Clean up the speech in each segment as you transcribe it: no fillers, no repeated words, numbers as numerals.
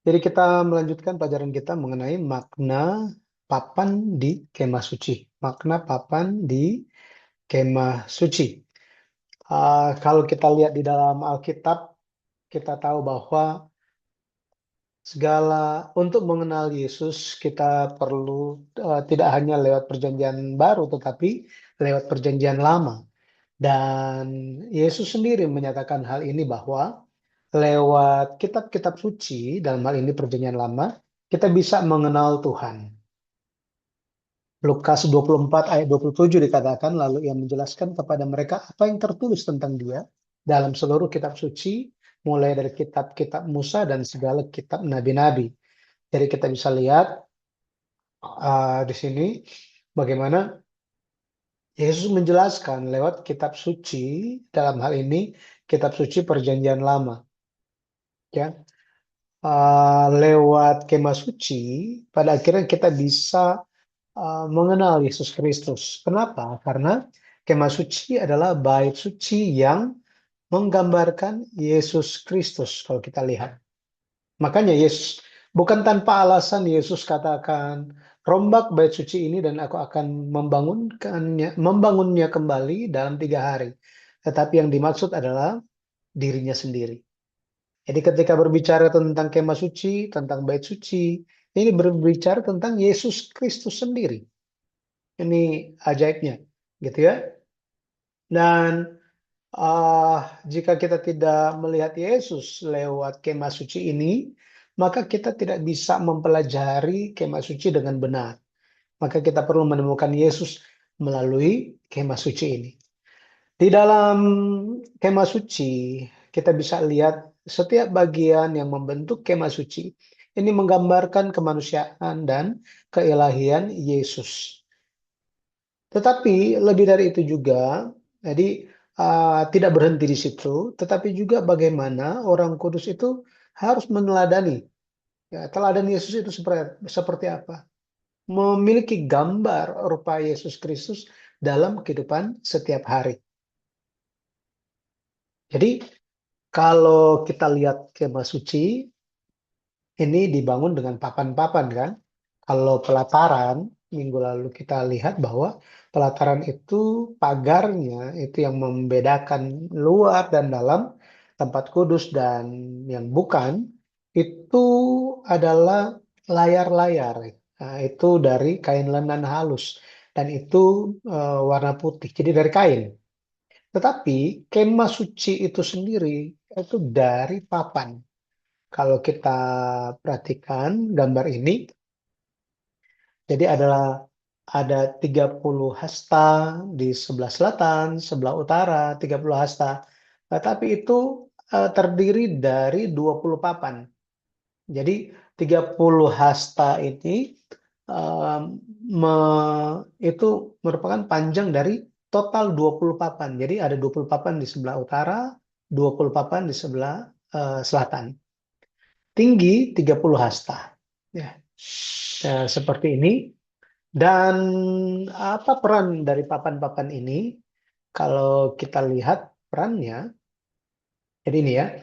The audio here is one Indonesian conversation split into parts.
Jadi kita melanjutkan pelajaran kita mengenai makna papan di kemah suci. Makna papan di kemah suci. Kalau kita lihat di dalam Alkitab, kita tahu bahwa untuk mengenal Yesus kita perlu tidak hanya lewat perjanjian baru, tetapi lewat perjanjian lama. Dan Yesus sendiri menyatakan hal ini bahwa lewat kitab-kitab suci, dalam hal ini perjanjian lama, kita bisa mengenal Tuhan. Lukas 24 ayat 27 dikatakan, lalu ia menjelaskan kepada mereka apa yang tertulis tentang dia dalam seluruh kitab suci, mulai dari kitab-kitab Musa dan segala kitab nabi-nabi. Jadi kita bisa lihat di sini bagaimana Yesus menjelaskan lewat kitab suci, dalam hal ini kitab suci perjanjian lama. Ya, lewat kemah suci, pada akhirnya kita bisa mengenal Yesus Kristus. Kenapa? Karena kemah suci adalah bait suci yang menggambarkan Yesus Kristus kalau kita lihat. Makanya Yesus bukan tanpa alasan Yesus katakan, rombak bait suci ini dan aku akan membangunnya kembali dalam 3 hari. Tetapi yang dimaksud adalah dirinya sendiri. Jadi ketika berbicara tentang kemah suci, tentang bait suci, ini berbicara tentang Yesus Kristus sendiri. Ini ajaibnya, gitu ya. Dan jika kita tidak melihat Yesus lewat kemah suci ini, maka kita tidak bisa mempelajari kemah suci dengan benar. Maka kita perlu menemukan Yesus melalui kemah suci ini. Di dalam kemah suci, kita bisa lihat setiap bagian yang membentuk kemah suci. Ini menggambarkan kemanusiaan dan keilahian Yesus. Tetapi lebih dari itu juga, jadi tidak berhenti di situ, tetapi juga bagaimana orang kudus itu harus meneladani. Ya, teladan Yesus itu seperti apa? Memiliki gambar rupa Yesus Kristus dalam kehidupan setiap hari. Jadi kalau kita lihat kemah suci, ini dibangun dengan papan-papan kan. Kalau pelataran, minggu lalu kita lihat bahwa pelataran itu pagarnya itu yang membedakan luar dan dalam, tempat kudus dan yang bukan, itu adalah layar-layar. Nah, itu dari kain lenan halus dan itu warna putih, jadi dari kain. Tetapi kemah suci itu sendiri itu dari papan. Kalau kita perhatikan gambar ini, jadi ada 30 hasta di sebelah selatan, sebelah utara, 30 hasta. Tetapi itu terdiri dari 20 papan. Jadi 30 hasta ini eh, itu merupakan panjang dari total 20 papan. Jadi ada 20 papan di sebelah utara, 20 papan di sebelah selatan. Tinggi 30 hasta. Ya. Seperti ini. Dan apa peran dari papan-papan ini? Kalau kita lihat perannya, jadi ini ya.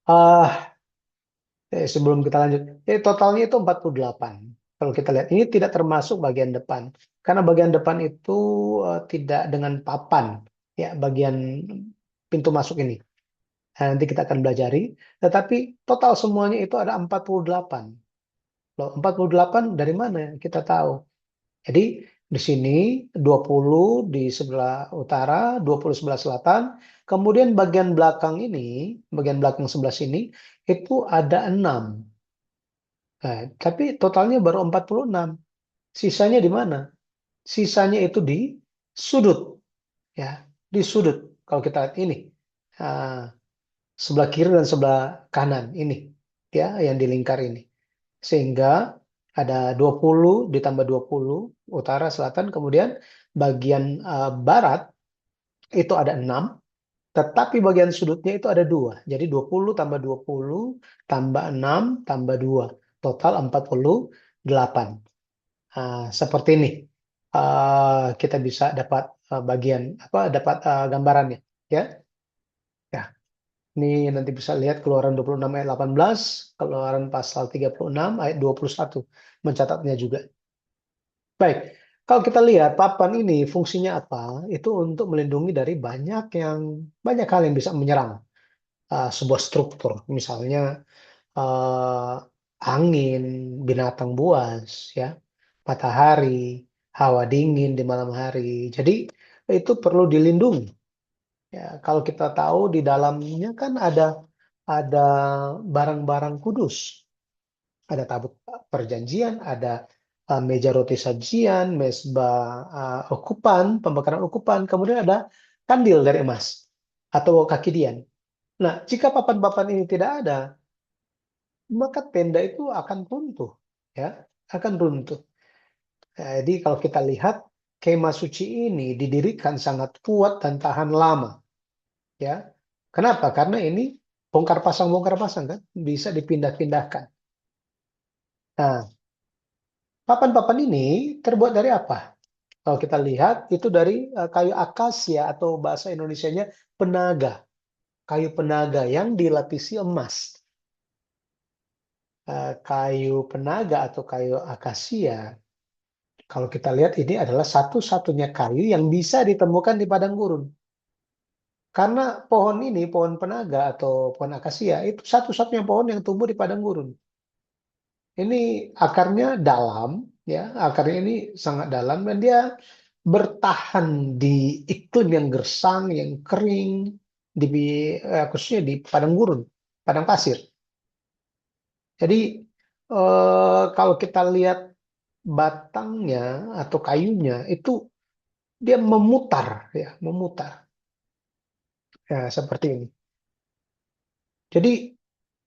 Ah, sebelum kita lanjut, totalnya itu 48. Kalau kita lihat, ini tidak termasuk bagian depan. Karena bagian depan itu tidak dengan papan, ya bagian pintu masuk ini. Nah, nanti kita akan belajari. Tetapi total semuanya itu ada 48. Loh, 48 dari mana kita tahu? Jadi di sini 20 di sebelah utara, 20 sebelah selatan. Kemudian bagian belakang ini, bagian belakang sebelah sini, itu ada 6. Nah, tapi totalnya baru 46. Sisanya di mana? Sisanya itu di sudut. Ya, di sudut. Kalau kita lihat ini. Nah, sebelah kiri dan sebelah kanan ini. Ya, yang di lingkar ini. Sehingga ada 20 ditambah 20 utara selatan, kemudian bagian barat itu ada 6, tetapi bagian sudutnya itu ada 2. Jadi 20 tambah 20 tambah 6 tambah 2, total 48. Seperti ini. Kita bisa dapat bagian apa dapat gambarannya, ya. Ya. Ini nanti bisa lihat Keluaran 26 ayat 18, Keluaran pasal 36 ayat 21 mencatatnya juga. Baik, kalau kita lihat papan ini fungsinya apa? Itu untuk melindungi dari banyak hal yang bisa menyerang sebuah struktur. Misalnya eh, angin, binatang buas, ya, matahari, hawa dingin di malam hari. Jadi itu perlu dilindungi. Ya, kalau kita tahu di dalamnya kan ada barang-barang kudus, ada tabut perjanjian, ada meja roti sajian, mezbah ukupan, pembakaran ukupan, kemudian ada kandil dari emas atau kaki dian. Nah, jika papan-papan ini tidak ada, maka tenda itu akan runtuh, ya, akan runtuh. Jadi kalau kita lihat kemah suci ini didirikan sangat kuat dan tahan lama, ya. Kenapa? Karena ini bongkar pasang kan, bisa dipindah-pindahkan. Nah, papan-papan ini terbuat dari apa? Kalau kita lihat itu dari kayu akasia atau bahasa Indonesianya penaga, kayu penaga yang dilapisi emas. Kayu penaga atau kayu akasia, kalau kita lihat ini adalah satu-satunya kayu yang bisa ditemukan di padang gurun. Karena pohon ini, pohon penaga atau pohon akasia, itu satu-satunya pohon yang tumbuh di padang gurun. Ini akarnya dalam, ya, akarnya ini sangat dalam dan dia bertahan di iklim yang gersang, yang kering, di khususnya di padang gurun, padang pasir. Jadi kalau kita lihat batangnya atau kayunya itu dia memutar, ya, memutar, ya, seperti ini. Jadi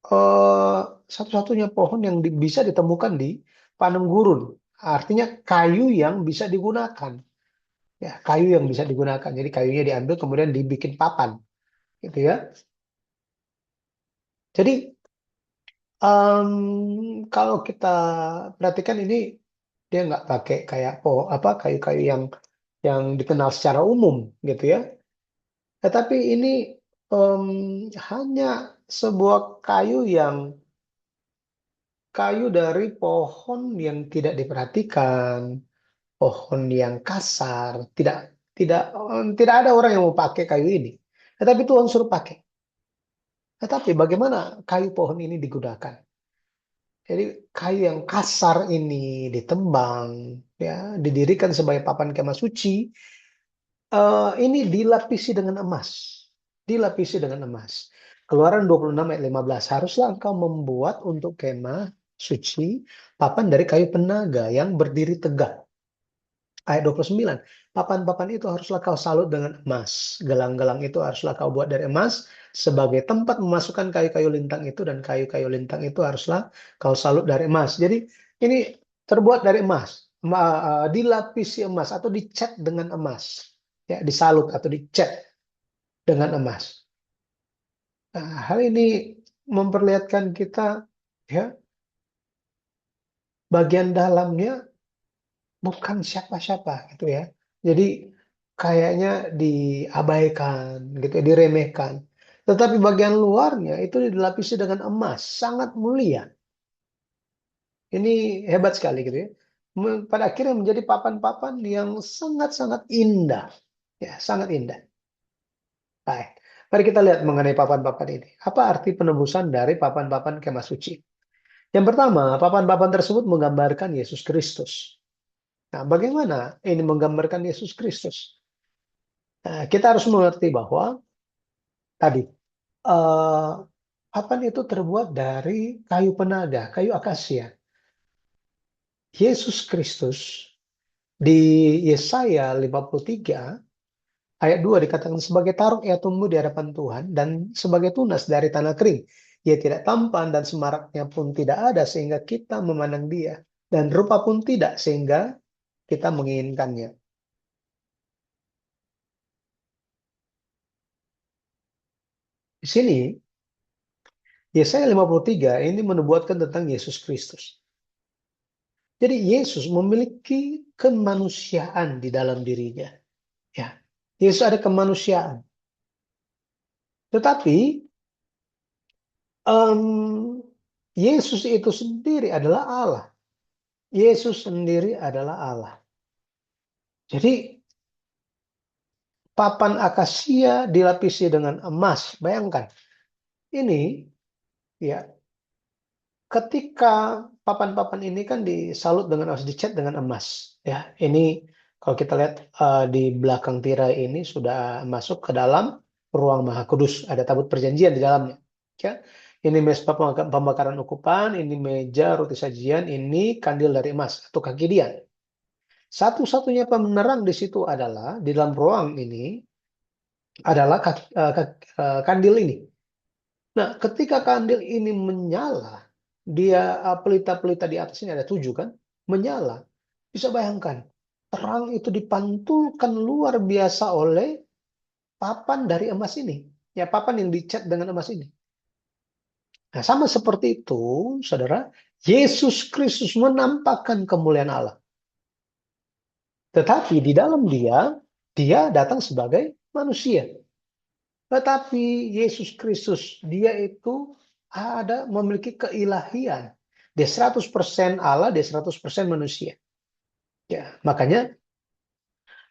eh, satu-satunya pohon yang bisa ditemukan di padang gurun, artinya kayu yang bisa digunakan, ya, kayu yang bisa digunakan. Jadi kayunya diambil kemudian dibikin papan, gitu ya. Jadi kalau kita perhatikan ini dia nggak pakai kayak apa kayu-kayu yang dikenal secara umum, gitu ya. Tetapi ini em, hanya sebuah kayu dari pohon yang tidak diperhatikan, pohon yang kasar, tidak ada orang yang mau pakai kayu ini. Tetapi Tuhan suruh pakai. Tetapi bagaimana kayu pohon ini digunakan? Jadi kayu yang kasar ini ditembang, ya, didirikan sebagai papan kemah suci. Ini dilapisi dengan emas, dilapisi dengan emas. Keluaran 26 ayat 15. Haruslah engkau membuat untuk kemah suci papan dari kayu penaga yang berdiri tegak. Ayat 29. Papan-papan itu haruslah kau salut dengan emas. Gelang-gelang itu haruslah kau buat dari emas sebagai tempat memasukkan kayu-kayu lintang itu, dan kayu-kayu lintang itu haruslah kau salut dari emas. Jadi ini terbuat dari emas, dilapisi emas atau dicat dengan emas. Ya, disalut atau dicat dengan emas. Nah, hal ini memperlihatkan kita, ya, bagian dalamnya bukan siapa-siapa gitu ya. Jadi kayaknya diabaikan gitu, diremehkan. Tetapi bagian luarnya itu dilapisi dengan emas, sangat mulia. Ini hebat sekali gitu ya. Pada akhirnya menjadi papan-papan yang sangat-sangat indah. Ya, sangat indah. Baik. Mari kita lihat mengenai papan-papan ini. Apa arti penebusan dari papan-papan kemah suci? Yang pertama, papan-papan tersebut menggambarkan Yesus Kristus. Nah, bagaimana ini menggambarkan Yesus Kristus? Nah, kita harus mengerti bahwa tadi eh, papan itu terbuat dari kayu penaga, kayu akasia. Yesus Kristus di Yesaya 53 ayat 2 dikatakan sebagai taruk ia tumbuh di hadapan Tuhan dan sebagai tunas dari tanah kering. Ia tidak tampan dan semaraknya pun tidak ada sehingga kita memandang dia. Dan rupa pun tidak sehingga kita menginginkannya. Di sini Yesaya 53 ini menubuatkan tentang Yesus Kristus. Jadi Yesus memiliki kemanusiaan di dalam dirinya. Ya, Yesus ada kemanusiaan. Tetapi Em, Yesus itu sendiri adalah Allah. Yesus sendiri adalah Allah. Jadi papan akasia dilapisi dengan emas. Bayangkan, ini ya ketika papan-papan ini kan disalut dengan emas, dicat dengan emas. Ya, ini kalau kita lihat di belakang tirai ini sudah masuk ke dalam ruang Maha Kudus. Ada tabut perjanjian di dalamnya. Ya, ini mesbah pembakaran ukupan, ini meja roti sajian, ini kandil dari emas atau kaki dia. Satu-satunya penerang di situ adalah di dalam ruang ini adalah kandil ini. Nah, ketika kandil ini menyala, dia pelita-pelita di atas ini ada 7 kan, menyala. Bisa bayangkan, terang itu dipantulkan luar biasa oleh papan dari emas ini. Ya, papan yang dicat dengan emas ini. Nah, sama seperti itu, saudara, Yesus Kristus menampakkan kemuliaan Allah. Tetapi di dalam dia datang sebagai manusia. Tetapi Yesus Kristus, dia itu memiliki keilahian. Dia 100% Allah, dia 100% manusia. Ya, makanya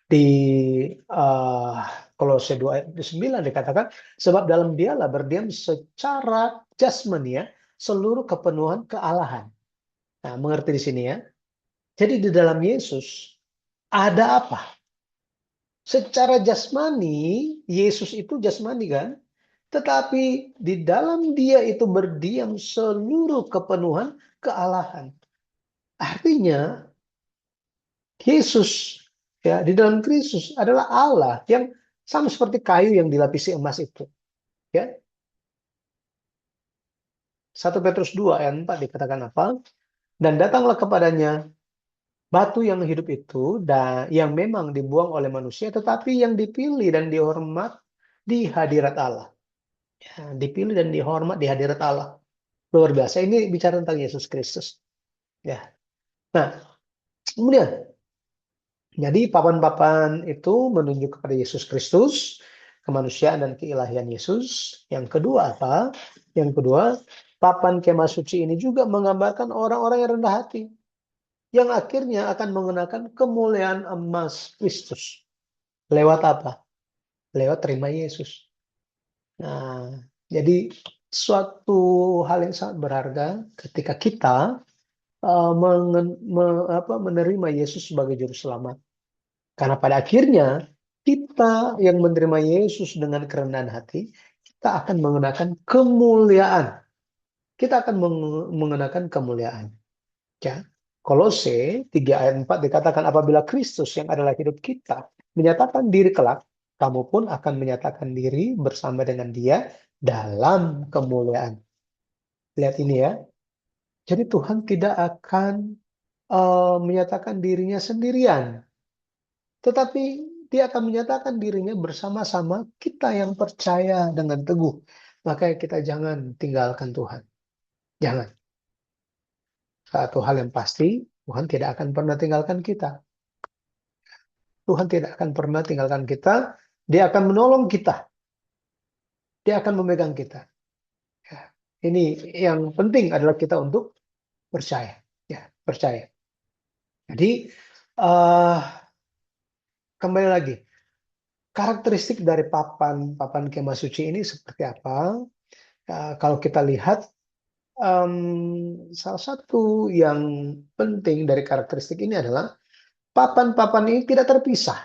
di uh, Kolose 2 ayat 9 dikatakan, sebab dalam dialah berdiam secara jasmani ya, seluruh kepenuhan kealahan. Nah, mengerti di sini ya. Jadi di dalam Yesus ada apa? Secara jasmani, Yesus itu jasmani kan? Tetapi di dalam dia itu berdiam seluruh kepenuhan kealahan. Artinya Yesus ya di dalam Kristus adalah Allah yang sama seperti kayu yang dilapisi emas itu. Ya. 1 Petrus 2 ayat 4 dikatakan apa? Dan datanglah kepadanya batu yang hidup itu dan yang memang dibuang oleh manusia tetapi yang dipilih dan dihormat di hadirat Allah. Ya, dipilih dan dihormat di hadirat Allah. Luar biasa. Ini bicara tentang Yesus Kristus. Ya. Nah, kemudian jadi papan-papan itu menunjuk kepada Yesus Kristus, kemanusiaan dan keilahian Yesus. Yang kedua apa? Yang kedua, papan kemah suci ini juga menggambarkan orang-orang yang rendah hati, yang akhirnya akan mengenakan kemuliaan emas Kristus. Lewat apa? Lewat terima Yesus. Nah, jadi suatu hal yang sangat berharga ketika kita menerima Yesus sebagai juru selamat. Karena pada akhirnya kita yang menerima Yesus dengan kerendahan hati, kita akan mengenakan kemuliaan. Kita akan mengenakan kemuliaan. Ya. Kolose 3 ayat 4 dikatakan apabila Kristus yang adalah hidup kita menyatakan diri kelak, kamu pun akan menyatakan diri bersama dengan Dia dalam kemuliaan. Lihat ini ya. Jadi Tuhan tidak akan menyatakan dirinya sendirian. Tetapi dia akan menyatakan dirinya bersama-sama kita yang percaya dengan teguh. Makanya kita jangan tinggalkan Tuhan. Jangan. Satu hal yang pasti, Tuhan tidak akan pernah tinggalkan kita. Tuhan tidak akan pernah tinggalkan kita. Dia akan menolong kita. Dia akan memegang kita. Ya. Ini yang penting adalah kita untuk percaya. Ya, percaya. Jadi, kembali lagi. Karakteristik dari papan kemah suci ini seperti apa? Kalau kita lihat salah satu yang penting dari karakteristik ini adalah papan-papan ini tidak terpisah.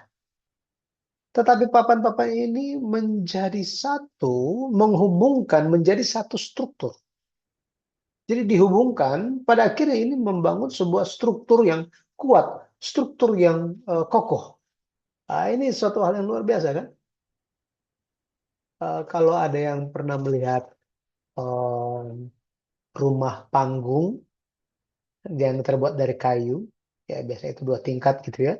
Tetapi papan-papan ini menjadi satu, menghubungkan menjadi satu struktur. Jadi dihubungkan, pada akhirnya ini membangun sebuah struktur yang kuat, struktur yang kokoh. Nah, ini suatu hal yang luar biasa kan? Kalau ada yang pernah melihat rumah panggung yang terbuat dari kayu, ya biasanya itu 2 tingkat gitu ya.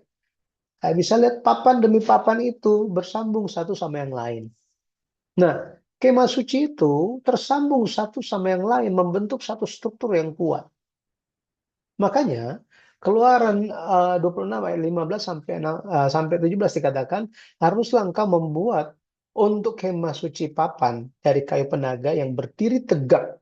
Bisa lihat papan demi papan itu bersambung satu sama yang lain. Nah, kemah suci itu tersambung satu sama yang lain, membentuk satu struktur yang kuat. Makanya Keluaran 26 ayat 15 sampai 17 dikatakan, haruslah engkau membuat untuk kemah suci papan dari kayu penaga yang berdiri tegak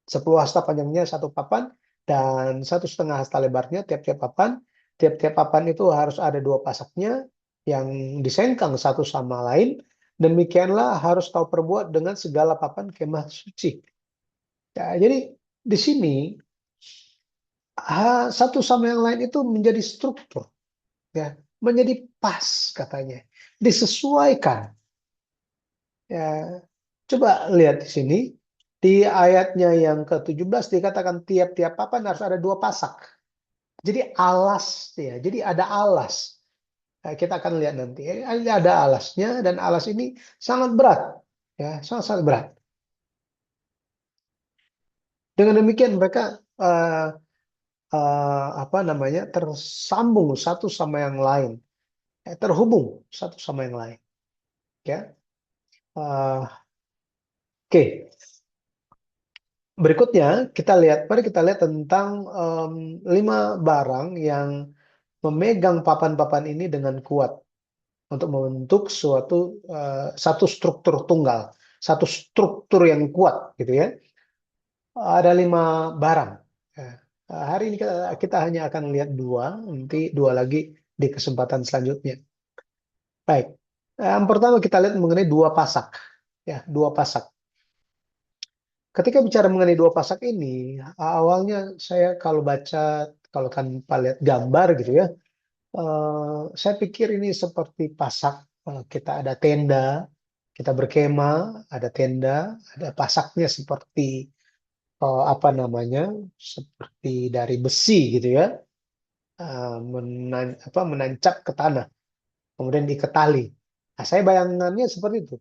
10 hasta panjangnya satu papan dan 1,5 hasta lebarnya tiap-tiap papan. Tiap-tiap papan itu harus ada dua pasaknya yang disengkang satu sama lain. Demikianlah harus kau perbuat dengan segala papan kemah suci. Ya, jadi di sini satu sama yang lain itu menjadi struktur, ya, menjadi pas katanya, disesuaikan. Ya, coba lihat di sini di ayatnya yang ke-17 dikatakan tiap-tiap papan harus ada dua pasak. Jadi alas, ya, jadi ada alas. Nah, kita akan lihat nanti. Ada alasnya dan alas ini sangat berat, ya, sangat-sangat berat. Dengan demikian mereka eh, apa namanya tersambung satu sama yang lain, terhubung satu sama yang lain. Ya, oke. Berikutnya mari kita lihat tentang 5 barang yang memegang papan-papan ini dengan kuat untuk membentuk satu struktur tunggal, satu struktur yang kuat, gitu ya. Ada 5 barang. Ya. Hari ini kita hanya akan lihat dua, nanti dua lagi di kesempatan selanjutnya. Baik. Yang pertama kita lihat mengenai dua pasak. Ya, dua pasak. Ketika bicara mengenai dua pasak ini, awalnya saya kalau tanpa lihat gambar gitu ya, saya pikir ini seperti pasak. Kita ada tenda, kita berkemah, ada tenda, ada pasaknya seperti apa namanya, seperti dari besi gitu ya, menancap ke tanah, kemudian diketali. Nah, saya bayangannya seperti itu.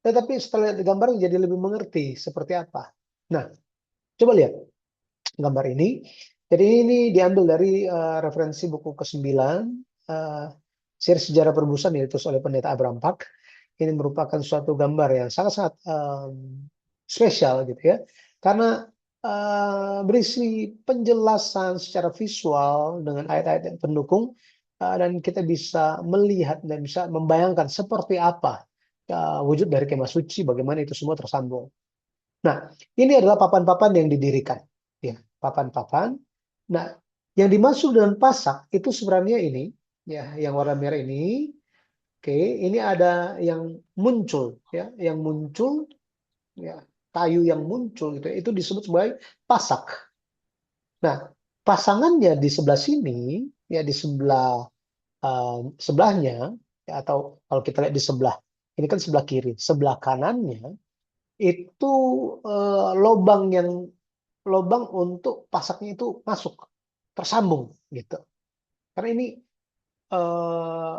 Tetapi setelah lihat gambar jadi lebih mengerti seperti apa. Nah, coba lihat gambar ini. Jadi ini diambil dari referensi buku ke-9, uh, Siri Sejarah Perbusan yang ditulis oleh Pendeta Abraham Park. Ini merupakan suatu gambar yang sangat-sangat spesial gitu ya. Karena berisi penjelasan secara visual dengan ayat-ayat yang pendukung, dan kita bisa melihat dan bisa membayangkan seperti apa wujud dari kemah suci, bagaimana itu semua tersambung. Nah, ini adalah papan-papan yang didirikan, ya, papan-papan. Nah, yang dimaksud dengan pasak itu sebenarnya ini, ya, yang warna merah ini. Oke, ini ada yang muncul, ya, yang muncul, ya, kayu yang muncul gitu, itu disebut sebagai pasak. Nah, pasangannya di sebelah sini, ya, di sebelahnya, ya, atau kalau kita lihat di sebelah, ini kan sebelah kiri, sebelah kanannya itu lobang untuk pasaknya itu masuk, tersambung gitu. Karena ini eh,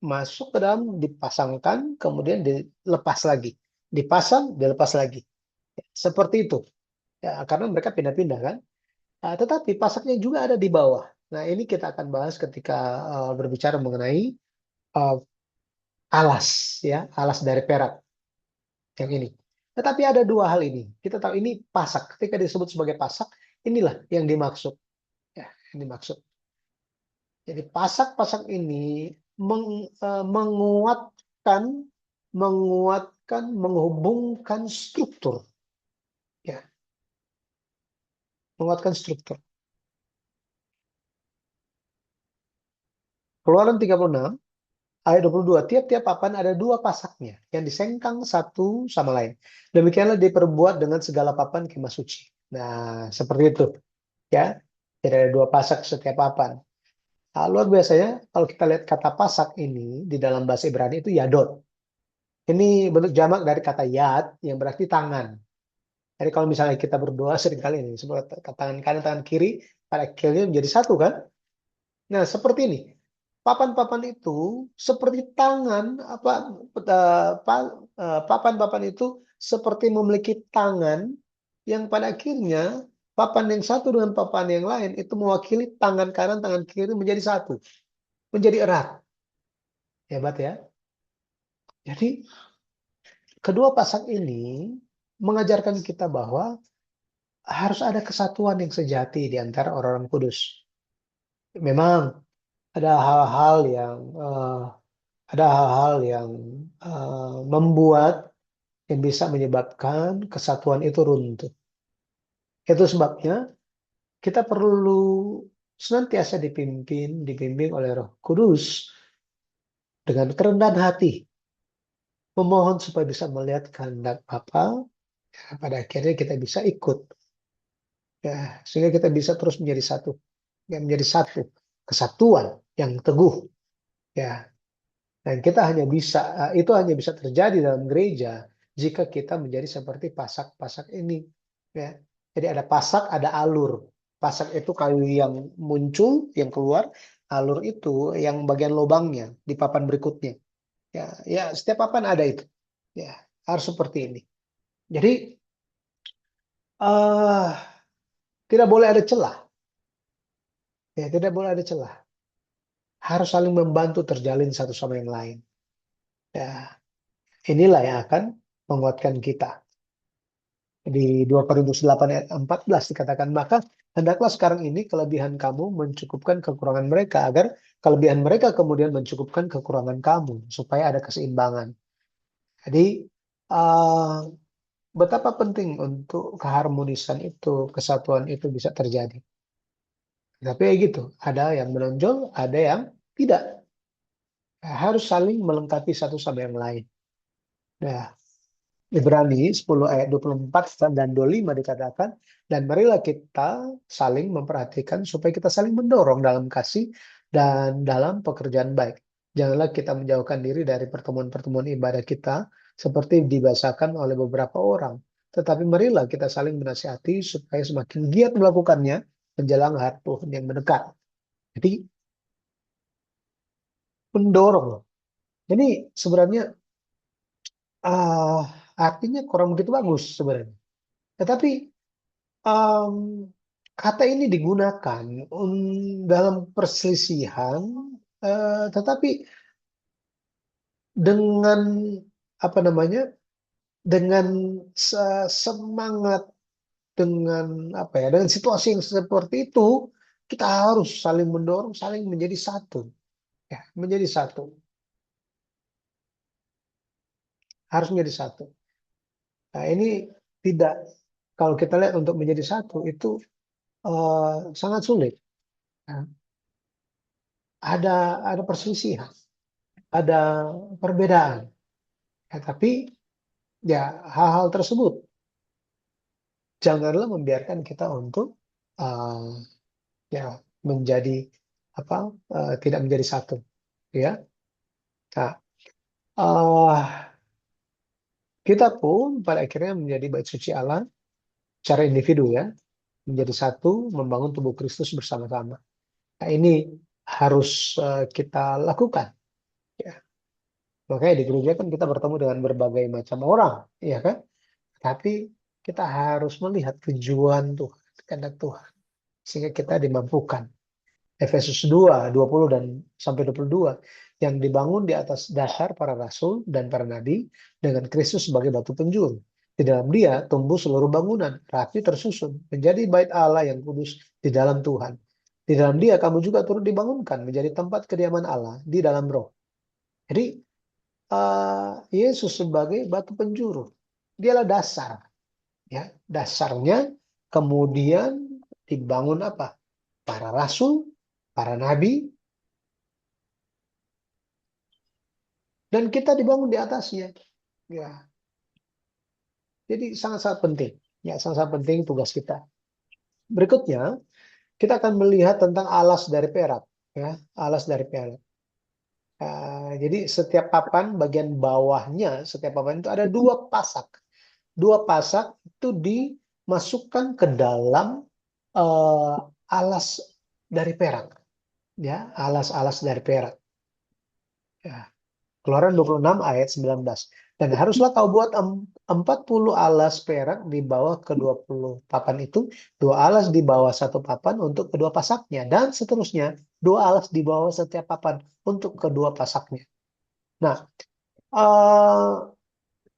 masuk ke dalam, dipasangkan, kemudian dilepas lagi, dipasang, dilepas lagi, seperti itu. Ya, karena mereka pindah-pindah kan. Nah, tetapi pasaknya juga ada di bawah. Nah, ini kita akan bahas ketika berbicara mengenai eh, alas, ya, alas dari perak yang ini. Tetapi ada dua hal ini. Kita tahu ini pasak. Ketika disebut sebagai pasak, inilah yang dimaksud. Ya, yang dimaksud. Jadi pasak-pasak ini menguatkan, menghubungkan struktur, ya, menguatkan struktur. Keluaran 36 ayat 22, tiap-tiap papan ada dua pasaknya yang disengkang satu sama lain. Demikianlah diperbuat dengan segala papan kemah suci. Nah, seperti itu, ya. Jadi ada dua pasak setiap papan. Nah, luar biasanya kalau kita lihat kata pasak ini di dalam bahasa Ibrani itu yadot. Ini bentuk jamak dari kata yad yang berarti tangan. Jadi kalau misalnya kita berdoa seringkali ini, seperti tangan kanan, tangan kiri, pada akhirnya menjadi satu kan? Nah, seperti ini. Papan-papan itu seperti tangan, papan-papan itu seperti memiliki tangan yang pada akhirnya papan yang satu dengan papan yang lain itu mewakili tangan kanan, tangan kiri menjadi satu, menjadi erat. Hebat ya. Jadi kedua pasang ini mengajarkan kita bahwa harus ada kesatuan yang sejati di antara orang-orang kudus. Memang ada hal-hal yang membuat, yang bisa menyebabkan kesatuan itu runtuh. Itu sebabnya kita perlu senantiasa dibimbing oleh Roh Kudus dengan kerendahan hati, memohon supaya bisa melihat kehendak Bapa. Pada akhirnya kita bisa ikut, ya, sehingga kita bisa terus menjadi satu, ya, menjadi satu kesatuan yang teguh, ya. Dan kita hanya bisa, itu hanya bisa terjadi dalam gereja jika kita menjadi seperti pasak-pasak ini, ya. Jadi ada pasak, ada alur. Pasak itu kayu yang muncul, yang keluar. Alur itu yang bagian lubangnya di papan berikutnya. Ya, ya, setiap papan ada itu. Ya, harus seperti ini. Jadi eh tidak boleh ada celah. Ya, tidak boleh ada celah. Harus saling membantu terjalin satu sama yang lain. Ya, inilah yang akan menguatkan kita. Di 2 Korintus 8 ayat 14 dikatakan, maka hendaklah sekarang ini kelebihan kamu mencukupkan kekurangan mereka, agar kelebihan mereka kemudian mencukupkan kekurangan kamu, supaya ada keseimbangan. Jadi, eh, betapa penting untuk keharmonisan itu, kesatuan itu bisa terjadi. Tapi ya gitu, ada yang menonjol, ada yang tidak. Harus saling melengkapi satu sama yang lain. Nah, Ibrani 10 ayat 24 dan 25 dikatakan, dan marilah kita saling memperhatikan supaya kita saling mendorong dalam kasih dan dalam pekerjaan baik. Janganlah kita menjauhkan diri dari pertemuan-pertemuan ibadah kita seperti dibahasakan oleh beberapa orang. Tetapi marilah kita saling menasihati supaya semakin giat melakukannya menjelang hari Tuhan yang mendekat. Jadi mendorong loh. Jadi sebenarnya ah artinya kurang begitu bagus sebenarnya. Tetapi em, kata ini digunakan dalam perselisihan, tetapi dengan apa namanya, dengan semangat, dengan apa ya, dengan situasi yang seperti itu, kita harus saling mendorong, saling menjadi satu, ya, menjadi satu, harus menjadi satu. Nah, ini tidak, kalau kita lihat untuk menjadi satu itu sangat sulit. Ya. Ada perselisihan, ada perbedaan. Ya, tapi ya hal-hal tersebut janganlah membiarkan kita untuk uh, ya menjadi apa, tidak menjadi satu, ya. Nah, uh, kita pun pada akhirnya menjadi bait suci Allah secara individu, ya, menjadi satu, membangun tubuh Kristus bersama-sama. Nah, ini harus kita lakukan, ya. Makanya di gereja kan kita bertemu dengan berbagai macam orang, ya kan? Tapi kita harus melihat tujuan Tuhan, kehendak Tuhan, sehingga kita dimampukan. Efesus 2, 20 dan sampai 22, yang dibangun di atas dasar para rasul dan para nabi dengan Kristus sebagai batu penjuru. Di dalam dia tumbuh seluruh bangunan, rapi tersusun, menjadi bait Allah yang kudus di dalam Tuhan. Di dalam dia kamu juga turut dibangunkan menjadi tempat kediaman Allah di dalam roh. Jadi Yesus sebagai batu penjuru, dialah dasar, ya, dasarnya. Kemudian dibangun apa? Para rasul, para nabi, dan kita dibangun di atasnya, ya. Jadi sangat-sangat penting, ya, sangat-sangat penting tugas kita. Berikutnya kita akan melihat tentang alas dari perak, ya, alas dari perak. Jadi setiap papan bagian bawahnya, setiap papan itu ada dua pasak itu dimasukkan ke dalam uh, alas dari perak, ya, alas-alas dari perak, ya. Keluaran 26 ayat 19. Dan haruslah kau buat 40 alas perak di bawah ke-20 papan itu, dua alas di bawah satu papan untuk kedua pasaknya, dan seterusnya, dua alas di bawah setiap papan untuk kedua pasaknya. Nah, eh,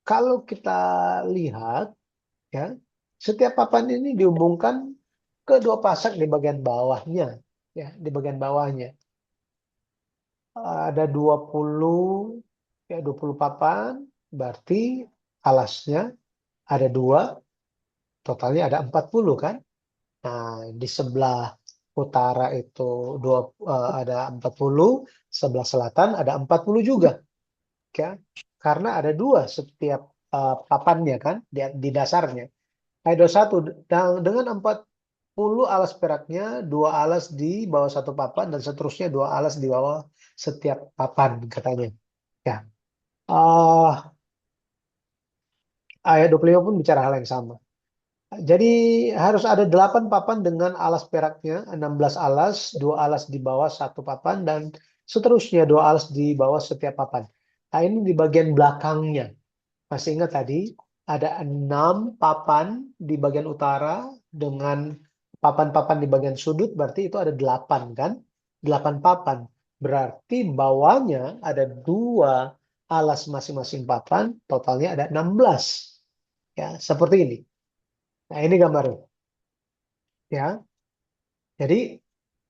kalau kita lihat, ya, setiap papan ini dihubungkan ke dua pasak di bagian bawahnya, ya, di bagian bawahnya. Ada 20, ya, 20 papan, berarti alasnya ada 2, totalnya ada 40 kan. Nah, di sebelah utara itu ada 40, sebelah selatan ada 40 juga. Ya. Karena ada 2 setiap papannya kan di dasarnya. Ada 1 dengan 40 alas peraknya, 2 alas di bawah satu papan dan seterusnya 2 alas di bawah setiap papan katanya. Ya. Ah, ayat 25 pun bicara hal yang sama. Jadi harus ada 8 papan dengan alas peraknya, 16 alas, 2 alas di bawah satu papan, dan seterusnya 2 alas di bawah setiap papan. Nah, ini di bagian belakangnya. Masih ingat tadi, ada 6 papan di bagian utara dengan papan-papan di bagian sudut, berarti itu ada 8 kan? 8 papan. Berarti bawahnya ada 2 alas masing-masing papan, totalnya ada 16. Ya, seperti ini. Nah, ini gambarnya. Ya, jadi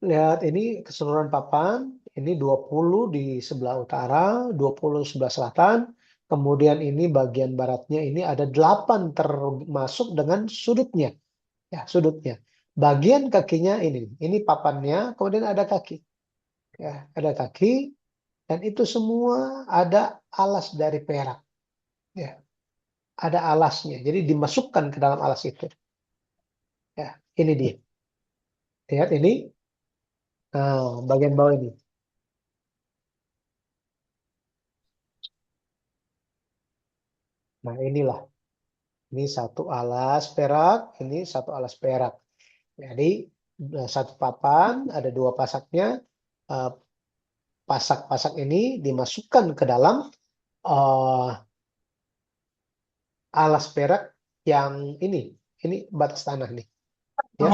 lihat ini keseluruhan papan, ini 20 di sebelah utara, 20 sebelah selatan, kemudian ini bagian baratnya ini ada 8 termasuk dengan sudutnya. Ya, sudutnya. Bagian kakinya ini papannya, kemudian ada kaki. Ya, ada kaki dan itu semua ada alas dari perak. Ya, ada alasnya. Jadi dimasukkan ke dalam alas itu. Ya, ini dia. Lihat ini. Nah, bagian bawah ini. Nah, inilah. Ini satu alas perak, ini satu alas perak. Jadi satu papan ada 2 pasaknya. Eh, Pasak-pasak ini dimasukkan ke dalam eh, alas perak yang ini. Ini batas tanah nih, ya.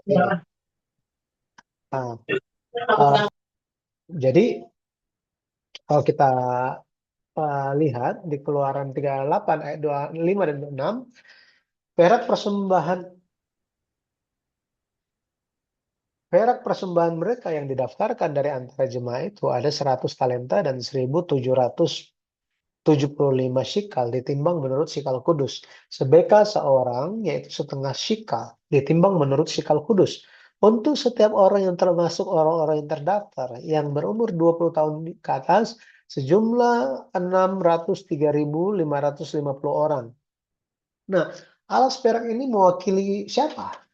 Ini. Nah, eh, jadi kalau kita lihat di Keluaran 38 ayat 25 dan 26, perak persembahan perak persembahan mereka yang didaftarkan dari antara jemaah itu ada 100 talenta dan 1.775 shikal ditimbang menurut shikal kudus. Sebeka seorang yaitu setengah shikal ditimbang menurut shikal kudus. Untuk setiap orang yang termasuk orang-orang yang terdaftar yang berumur 20 tahun ke atas sejumlah 603.550 orang. Nah, alas perak ini mewakili siapa?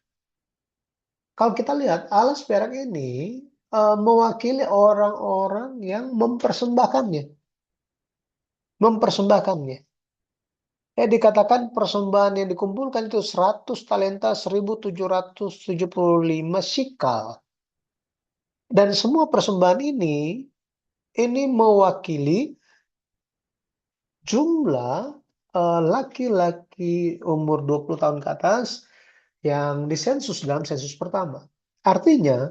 Kalau kita lihat alas perak ini mewakili orang-orang yang mempersembahkannya, mempersembahkannya. Dikatakan persembahan yang dikumpulkan itu 100 talenta 1.775 shikal. Dan semua persembahan ini mewakili jumlah laki-laki umur 20 tahun ke atas yang disensus dalam sensus pertama. Artinya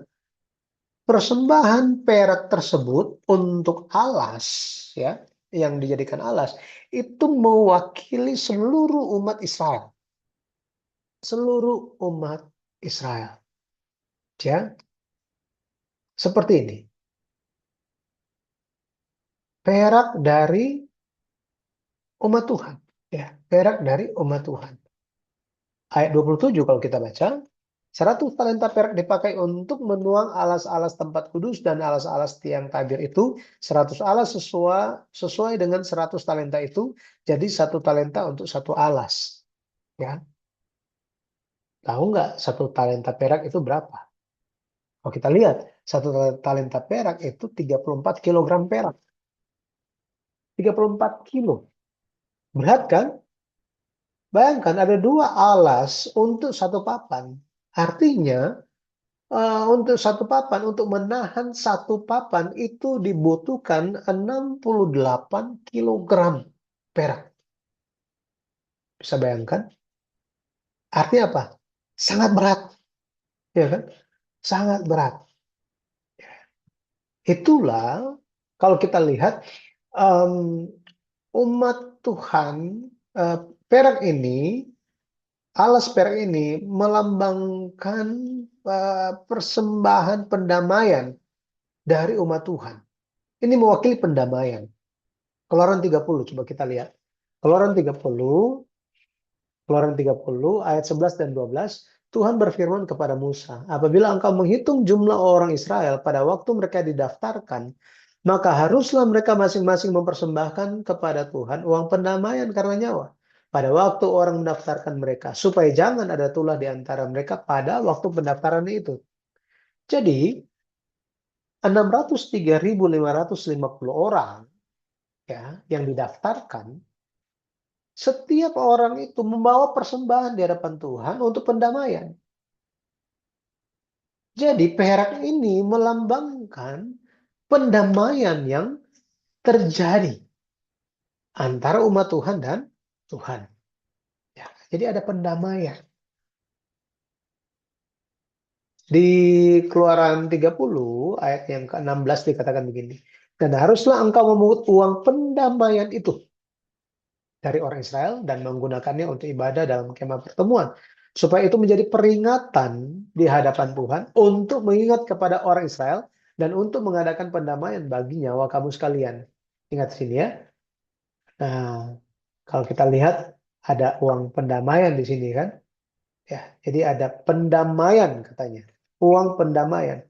persembahan perak tersebut untuk alas, ya, yang dijadikan alas itu mewakili seluruh umat Israel, seluruh umat Israel, ya, seperti ini. Perak dari umat Tuhan, ya, perak dari umat Tuhan. Ayat 27 kalau kita baca, 100 talenta perak dipakai untuk menuang alas-alas tempat kudus dan alas-alas tiang tabir itu. 100 alas sesuai dengan 100 talenta itu. Jadi 1 talenta untuk 1 alas. Ya, tahu nggak 1 talenta perak itu berapa? Kalau kita lihat, 1 talenta perak itu 34 kilogram perak. 34 kilo. Berat kan? Bayangkan ada 2 alas untuk 1 papan. Artinya untuk 1 papan, untuk menahan 1 papan itu dibutuhkan 68 kilogram perak. Bisa bayangkan? Artinya apa? Sangat berat. Ya kan? Sangat berat. Itulah kalau kita lihat um, umat Tuhan, uh, perak ini, alas perak ini melambangkan persembahan pendamaian dari umat Tuhan. Ini mewakili pendamaian. Keluaran 30, coba kita lihat. Keluaran 30, Keluaran 30 ayat 11 dan 12, Tuhan berfirman kepada Musa, apabila engkau menghitung jumlah orang Israel pada waktu mereka didaftarkan, maka haruslah mereka masing-masing mempersembahkan kepada Tuhan uang pendamaian karena nyawa. Pada waktu orang mendaftarkan mereka, supaya jangan ada tulah di antara mereka pada waktu pendaftaran itu. Jadi, 603.550 orang ya yang didaftarkan, setiap orang itu membawa persembahan di hadapan Tuhan untuk pendamaian. Jadi perak ini melambangkan pendamaian yang terjadi antara umat Tuhan dan Tuhan. Ya, jadi ada pendamaian. Di Keluaran 30 ayat yang ke-16 dikatakan begini. Dan haruslah engkau memungut uang pendamaian itu dari orang Israel dan menggunakannya untuk ibadah dalam kemah pertemuan. Supaya itu menjadi peringatan di hadapan Tuhan untuk mengingat kepada orang Israel dan untuk mengadakan pendamaian bagi nyawa kamu sekalian. Ingat sini ya. Nah, kalau kita lihat ada uang pendamaian di sini kan. Ya, jadi ada pendamaian katanya. Uang pendamaian.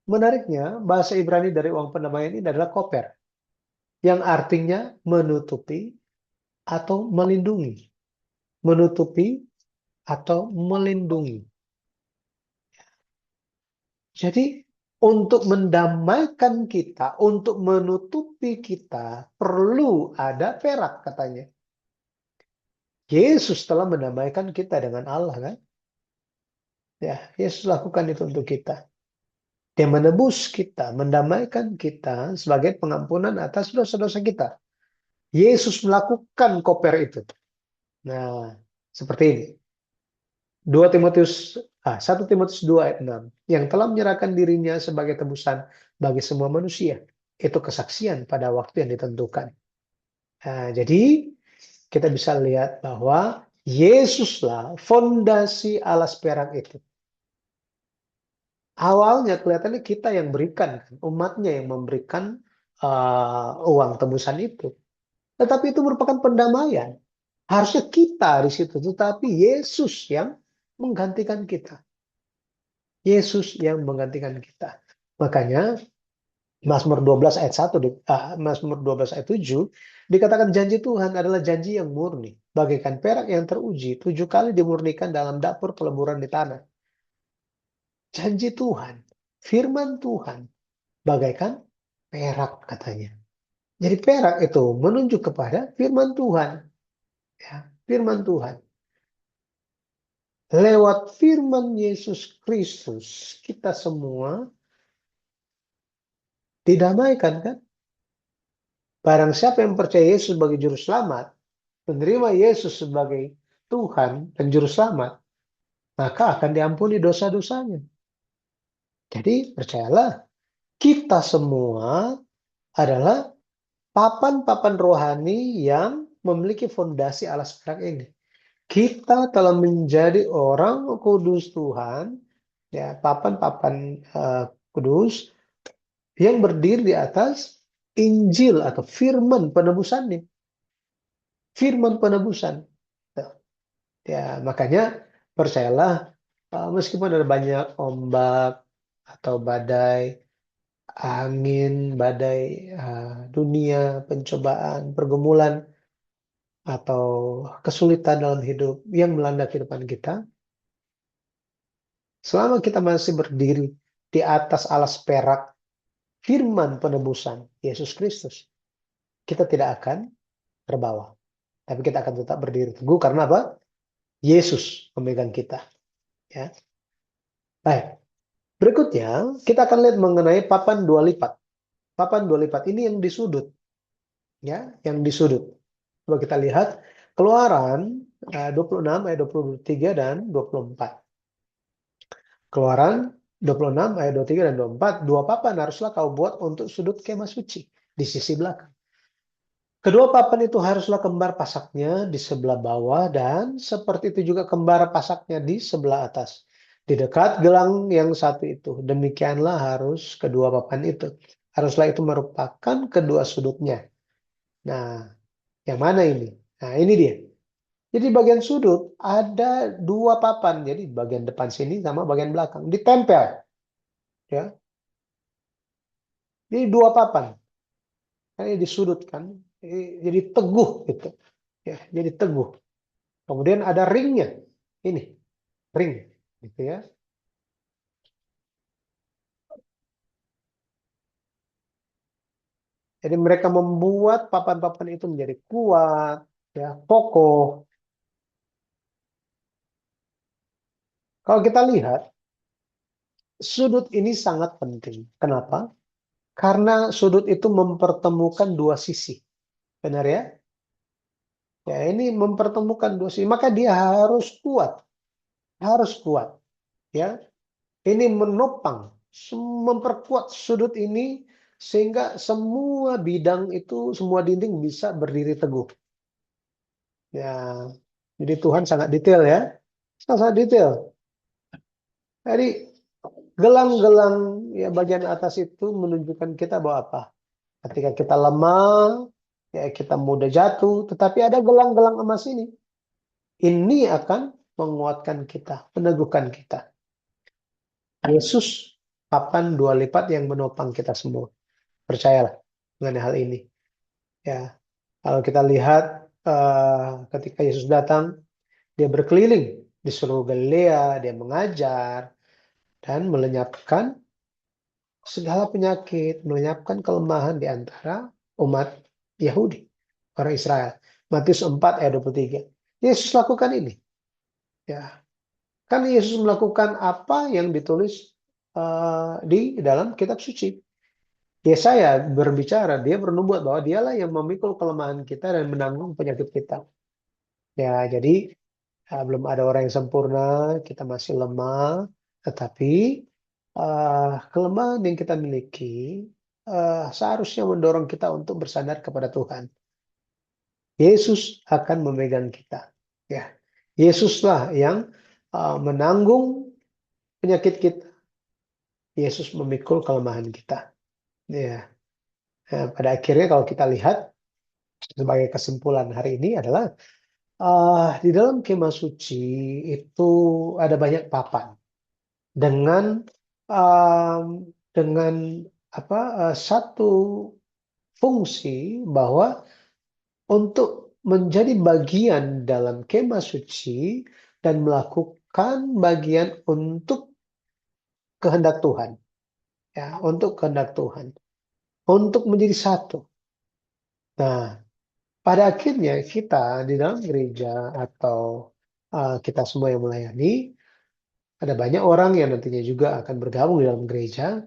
Menariknya, bahasa Ibrani dari uang pendamaian ini adalah koper. Yang artinya menutupi atau melindungi. Menutupi atau melindungi. Jadi untuk mendamaikan kita, untuk menutupi kita, perlu ada perak katanya. Yesus telah mendamaikan kita dengan Allah kan? Ya, Yesus lakukan itu untuk kita. Dia menebus kita, mendamaikan kita sebagai pengampunan atas dosa-dosa kita. Yesus melakukan koper itu. Nah, seperti ini. 1 Timotius 2 ayat 6. Yang telah menyerahkan dirinya sebagai tebusan bagi semua manusia. Itu kesaksian pada waktu yang ditentukan. Nah, jadi kita bisa lihat bahwa Yesuslah fondasi alas perak itu. Awalnya kelihatannya kita yang berikan, umatnya yang memberikan uang tebusan itu. Tetapi itu merupakan pendamaian. Harusnya kita di situ, tetapi Yesus yang menggantikan kita. Yesus yang menggantikan kita. Makanya Mazmur 12 ayat 1, Mazmur 12 ayat 7 dikatakan janji Tuhan adalah janji yang murni, bagaikan perak yang teruji 7 kali dimurnikan dalam dapur peleburan di tanah. Janji Tuhan, firman Tuhan, bagaikan perak katanya. Jadi perak itu menunjuk kepada firman Tuhan. Ya, firman Tuhan. Lewat firman Yesus Kristus, kita semua didamaikan kan? Barang siapa yang percaya Yesus sebagai juru selamat, menerima Yesus sebagai Tuhan dan juru selamat, maka akan diampuni dosa-dosanya. Jadi percayalah, kita semua adalah papan-papan rohani yang memiliki fondasi alas perak ini. Kita telah menjadi orang kudus Tuhan, ya papan-papan kudus yang berdiri di atas Injil atau firman penebusannya. Firman penebusan. Ya, makanya percayalah meskipun ada banyak ombak atau badai, angin, badai dunia, pencobaan, pergumulan atau kesulitan dalam hidup yang melanda kehidupan kita, selama kita masih berdiri di atas alas perak firman penebusan Yesus Kristus, kita tidak akan terbawa. Tapi kita akan tetap berdiri teguh karena apa? Yesus memegang kita. Ya. Baik. Berikutnya, kita akan lihat mengenai papan dua lipat. Papan dua lipat ini yang di sudut. Ya, yang di sudut. Coba kita lihat Keluaran 26 ayat 23 dan 24. Keluaran 26 ayat 23 dan 24, dua papan haruslah kau buat untuk sudut kemah suci di sisi belakang. Kedua papan itu haruslah kembar pasaknya di sebelah bawah dan seperti itu juga kembar pasaknya di sebelah atas. Di dekat gelang yang satu itu. Demikianlah harus kedua papan itu. Haruslah itu merupakan kedua sudutnya. Nah, Yang mana ini? Nah, ini dia. Jadi bagian sudut ada dua papan. Jadi bagian depan sini sama bagian belakang. Ditempel. Ya. Jadi dua papan. Ini di sudut kan. Jadi teguh gitu. Ya, jadi teguh. Kemudian ada ringnya. Ini, ring. Gitu ya. Jadi mereka membuat papan-papan itu menjadi kuat, ya, kokoh. Kalau kita lihat, sudut ini sangat penting. Kenapa? Karena sudut itu mempertemukan dua sisi. Benar ya? Ya, ini mempertemukan dua sisi. Maka dia harus kuat. Harus kuat. Ya, ini menopang, memperkuat sudut ini sehingga semua bidang itu, semua dinding bisa berdiri teguh. Ya, jadi Tuhan sangat detail ya. Sangat detail. Jadi gelang-gelang ya bagian atas itu menunjukkan kita bahwa apa? Ketika kita lemah, ya kita mudah jatuh, tetapi ada gelang-gelang emas ini. Ini akan menguatkan kita, meneguhkan kita. Yesus papan dua lipat yang menopang kita semua. Percayalah mengenai hal ini. Ya, kalau kita lihat ketika Yesus datang, dia berkeliling di seluruh Galilea, dia mengajar dan melenyapkan segala penyakit, melenyapkan kelemahan di antara umat Yahudi, orang Israel. Matius 4 ayat 23. Yesus lakukan ini. Ya, kan Yesus melakukan apa yang ditulis di dalam kitab suci. Yesaya berbicara, dia bernubuat bahwa dialah yang memikul kelemahan kita dan menanggung penyakit kita. Ya, jadi belum ada orang yang sempurna, kita masih lemah, tetapi kelemahan yang kita miliki seharusnya mendorong kita untuk bersandar kepada Tuhan. Yesus akan memegang kita. Ya, Yesuslah yang menanggung penyakit kita. Yesus memikul kelemahan kita. Ya, pada akhirnya kalau kita lihat sebagai kesimpulan hari ini adalah di dalam kemah suci itu ada banyak papan dengan dengan apa satu fungsi bahwa untuk menjadi bagian dalam kemah suci dan melakukan bagian untuk kehendak Tuhan, ya, untuk kehendak Tuhan, untuk menjadi satu. Nah, pada akhirnya kita di dalam gereja atau kita semua yang melayani, ada banyak orang yang nantinya juga akan bergabung di dalam gereja.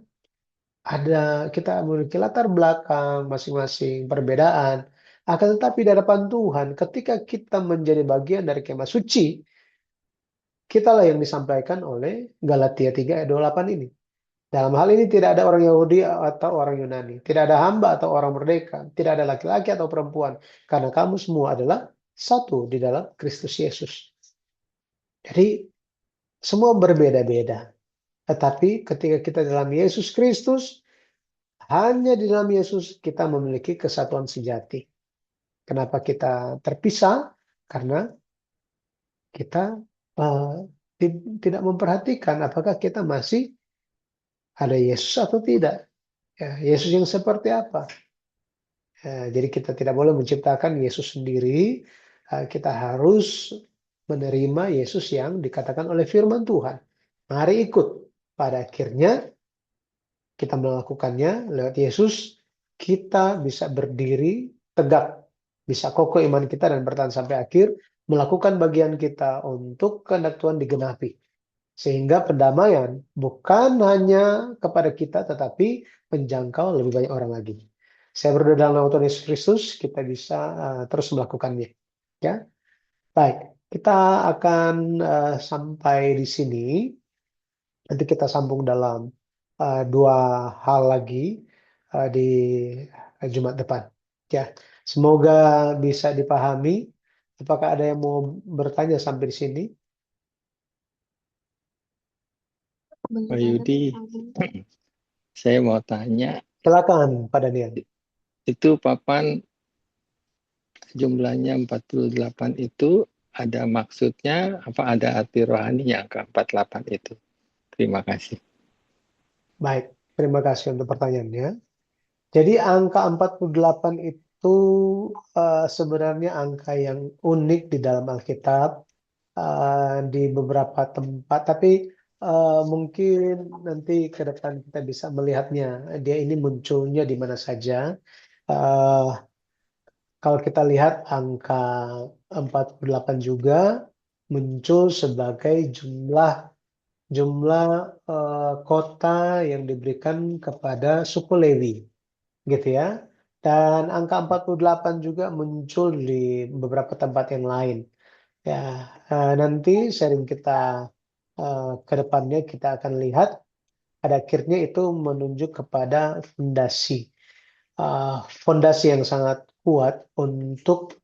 Kita memiliki latar belakang masing-masing, perbedaan. Akan tetapi di hadapan Tuhan, ketika kita menjadi bagian dari kemah suci, kitalah yang disampaikan oleh Galatia 3 ayat 28 ini. Dalam hal ini tidak ada orang Yahudi atau orang Yunani, tidak ada hamba atau orang merdeka, tidak ada laki-laki atau perempuan, karena kamu semua adalah satu di dalam Kristus Yesus. Jadi semua berbeda-beda. Tetapi ketika kita dalam Yesus Kristus, hanya di dalam Yesus kita memiliki kesatuan sejati. Kenapa kita terpisah? Karena kita uh, tidak memperhatikan apakah kita masih ada Yesus atau tidak. Ya, Yesus yang seperti apa? Jadi kita tidak boleh menciptakan Yesus sendiri. Kita harus menerima Yesus yang dikatakan oleh firman Tuhan. Mari ikut. Pada akhirnya kita melakukannya lewat Yesus, kita bisa berdiri tegak, bisa kokoh iman kita dan bertahan sampai akhir, melakukan bagian kita untuk kehendak Tuhan digenapi. Sehingga pendamaian bukan hanya kepada kita, tetapi menjangkau lebih banyak orang lagi. Saya berdoa dalam nama Tuhan Yesus Kristus, kita bisa terus melakukannya. Ya, baik. Kita akan sampai di sini. Nanti kita sambung dalam dua hal lagi di Jumat depan. Ya, semoga bisa dipahami. Apakah ada yang mau bertanya sampai di sini? Pak Yudi, saya mau tanya, Silakan, Pak Daniel. itu papan jumlahnya 48 itu ada maksudnya apa ada arti rohaninya angka 48 itu? Terima kasih. Baik, terima kasih untuk pertanyaannya. Jadi angka 48 itu sebenarnya angka yang unik di dalam Alkitab, di beberapa tempat, tapi mungkin nanti ke depan kita bisa melihatnya. Dia ini munculnya di mana saja. Eh, Kalau kita lihat angka 48 juga muncul sebagai jumlah jumlah kota yang diberikan kepada suku Lewi, gitu ya. Dan angka 48 juga muncul di beberapa tempat yang lain. Ya, nanti sharing kita ke depannya kita akan lihat pada akhirnya itu menunjuk kepada fondasi. Fondasi yang sangat kuat untuk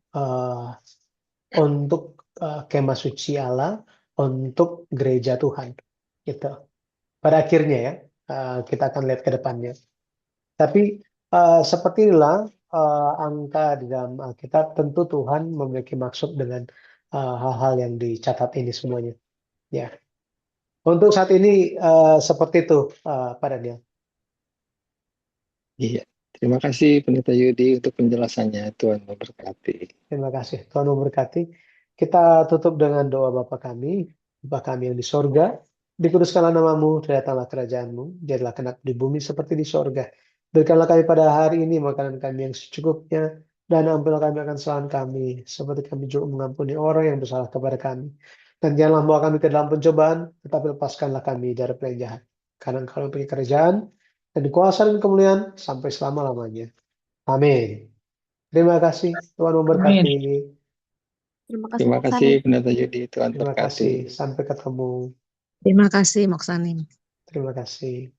kemah suci Allah, untuk gereja Tuhan. Gitu. Pada akhirnya ya, kita akan lihat ke depannya. Tapi seperti inilah angka di dalam Alkitab. Tentu Tuhan memiliki maksud dengan hal-hal yang dicatat ini semuanya. Ya, untuk saat ini seperti itu, Pak Daniel. Iya. Terima kasih Pendeta Yudi untuk penjelasannya. Tuhan memberkati. Terima kasih. Tuhan memberkati. Kita tutup dengan doa Bapa kami, Bapa kami yang di sorga. Dikuduskanlah namamu, datanglah kerajaanmu, jadilah kehendak di bumi seperti di sorga. Berikanlah kami pada hari ini makanan kami yang secukupnya, dan ampunilah kami akan kesalahan kami, seperti kami juga mengampuni orang yang bersalah kepada kami. Dan janganlah membawa kami ke dalam pencobaan, tetapi lepaskanlah kami dari apa yang jahat. Karena Engkau yang punya kerajaan, dan kuasa dan kemuliaan, sampai selama-lamanya. Amin. Terima kasih, Tuhan Amin. memberkati. Terima kasih, Terima kasih Moksani. Pendeta Yudi. Tuhan Terima berkati. kasih. Sampai ketemu. Terima kasih, Moksani. Terima kasih.